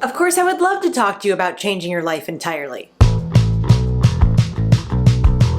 Of course, I would love to talk to you about changing your life entirely.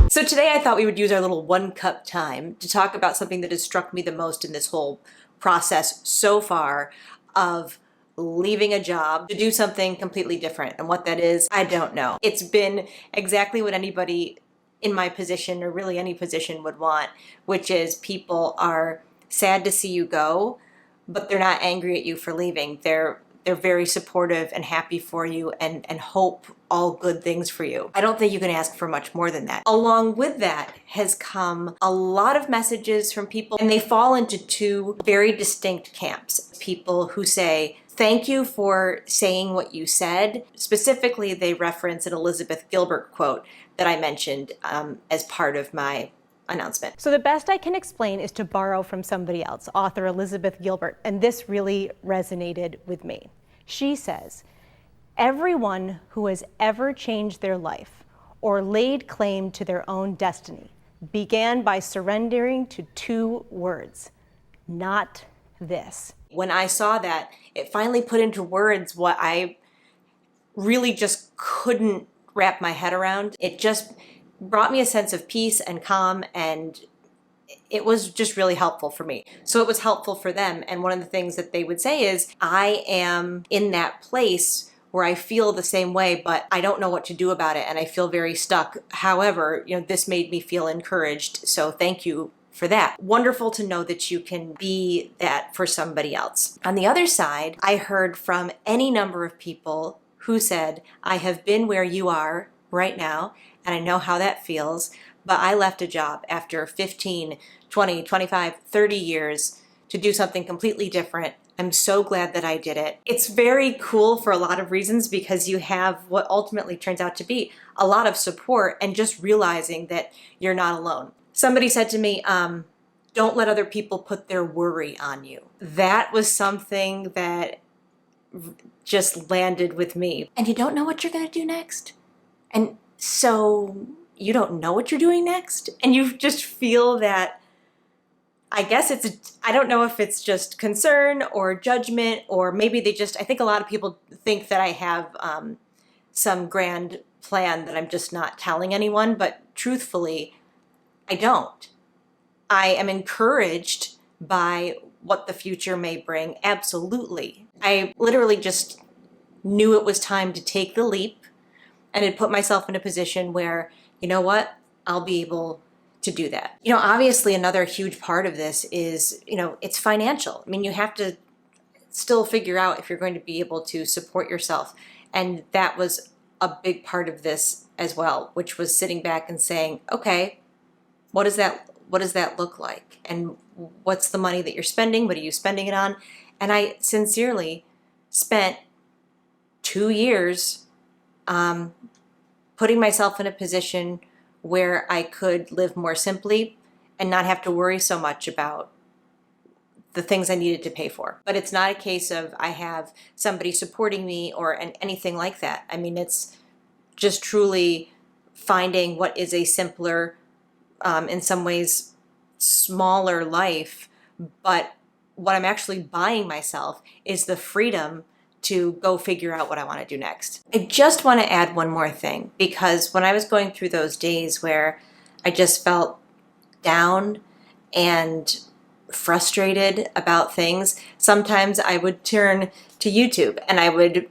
So today I thought we would use our little 1 cup time to talk about something that has struck me the most in this whole process so far of leaving a job to do something completely different. And what that is, I don't know. It's been exactly what anybody in my position, or really any position, would want, which is people are sad to see you go, but they're not angry at you for leaving. They're very supportive and happy for you and hope all good things for you. I don't think you can ask for much more than that. Along with that has come a lot of messages from people, and they fall into 2 very distinct camps. People who say, thank you for saying what you said. Specifically, they reference an Elizabeth Gilbert quote that I mentioned as part of my announcement. So the best I can explain is to borrow from somebody else, author Elizabeth Gilbert, and this really resonated with me. She says, everyone who has ever changed their life or laid claim to their own destiny began by surrendering to 2 words, not this. When I saw that, it finally put into words what I really just couldn't wrap my head around. It just brought me a sense of peace and calm, and it was just really helpful for me. So it was helpful for them. And one of the things that they would say is, I am in that place where I feel the same way, but I don't know what to do about it, and I feel very stuck. However, this made me feel encouraged. So thank you for that. Wonderful to know that you can be that for somebody else. On the other side, I heard from any number of people who said, I have been where you are right now, and I know how that feels, but I left a job after 15, 20, 25, 30 years to do something completely different. I'm so glad that I did it. It's very cool for a lot of reasons, because you have what ultimately turns out to be a lot of support and just realizing that you're not alone. Somebody said to me, don't let other people put their worry on you. That was something that just landed with me. And you don't know what you're gonna do next. And so you don't know what you're doing next. And you just feel that, I guess I don't know if it's just concern or judgment, or maybe I think a lot of people think that I have some grand plan that I'm just not telling anyone, but truthfully, I don't. I am encouraged by what the future may bring, absolutely. I literally just knew it was time to take the leap, and had put myself in a position where, you know what, I'll be able to do that. Obviously another huge part of this is, it's financial. I mean, you have to still figure out if you're going to be able to support yourself. And that was a big part of this as well, which was sitting back and saying, okay, what does that look like? And what's the money that you're spending? What are you spending it on? And I sincerely spent 2 years putting myself in a position where I could live more simply and not have to worry so much about the things I needed to pay for. But it's not a case of I have somebody supporting me or anything like that. I mean, it's just truly finding what is a simpler, in some ways, smaller life. But what I'm actually buying myself is the freedom to go figure out what I want to do next. I just want to add one more thing, because when I was going through those days where I just felt down and frustrated about things, sometimes I would turn to YouTube and I would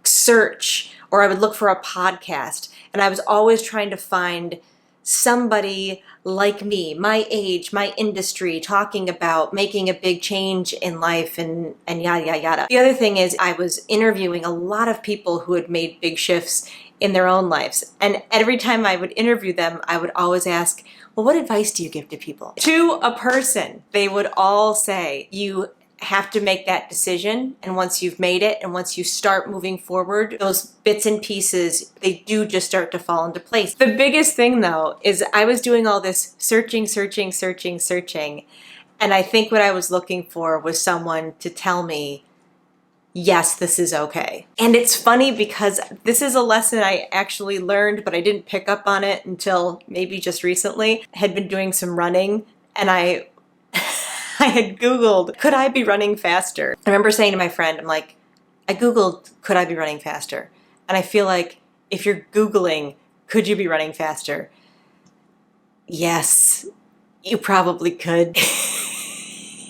search, or I would look for a podcast, and I was always trying to find somebody like me, my age, my industry, talking about making a big change in life and yada, yada, yada. The other thing is I was interviewing a lot of people who had made big shifts in their own lives. And every time I would interview them, I would always ask, well, what advice do you give to people? To a person, they would all say, you have to make that decision, and once you've made it and once you start moving forward, those bits and pieces, they do just start to fall into place. The biggest thing though is I was doing all this searching, and I think what I was looking for was someone to tell me, yes, this is okay. And it's funny because this is a lesson I actually learned, but I didn't pick up on it until maybe just recently. I had been doing some running, and I had Googled, could I be running faster? I remember saying to my friend, I'm like, I Googled, could I be running faster? And I feel like if you're Googling, could you be running faster? Yes, you probably could.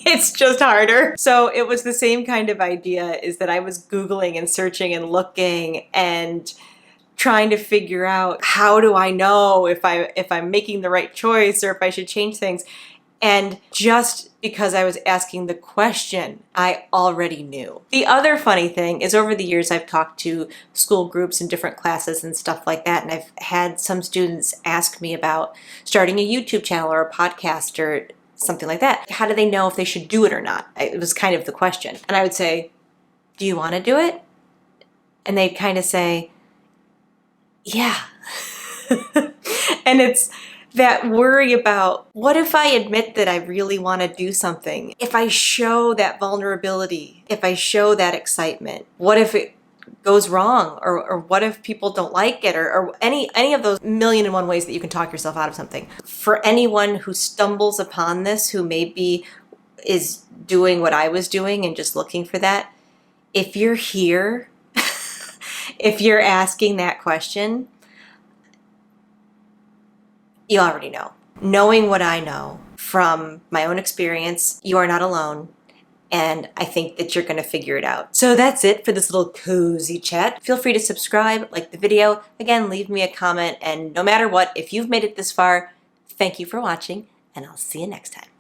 It's just harder. So it was the same kind of idea, is that I was Googling and searching and looking and trying to figure out, how do I know if I'm making the right choice or if I should change things? And just because I was asking the question, I already knew. The other funny thing is, over the years, I've talked to school groups and different classes and stuff like that, and I've had some students ask me about starting a YouTube channel or a podcast or something like that. How do they know if they should do it or not? It was kind of the question. And I would say, do you want to do it? And they'd kind of say, yeah. And it's that worry about, what if I admit that I really want to do something? If I show that vulnerability, if I show that excitement, what if it goes wrong? Or what if people don't like it? Or any of those million and one ways that you can talk yourself out of something. For anyone who stumbles upon this, who maybe is doing what I was doing and just looking for that, if you're here, if you're asking that question, you already know. Knowing what I know from my own experience, you are not alone. And I think that you're going to figure it out. So that's it for this little cozy chat. Feel free to subscribe, like the video. Again, leave me a comment. And no matter what, if you've made it this far, thank you for watching, and I'll see you next time.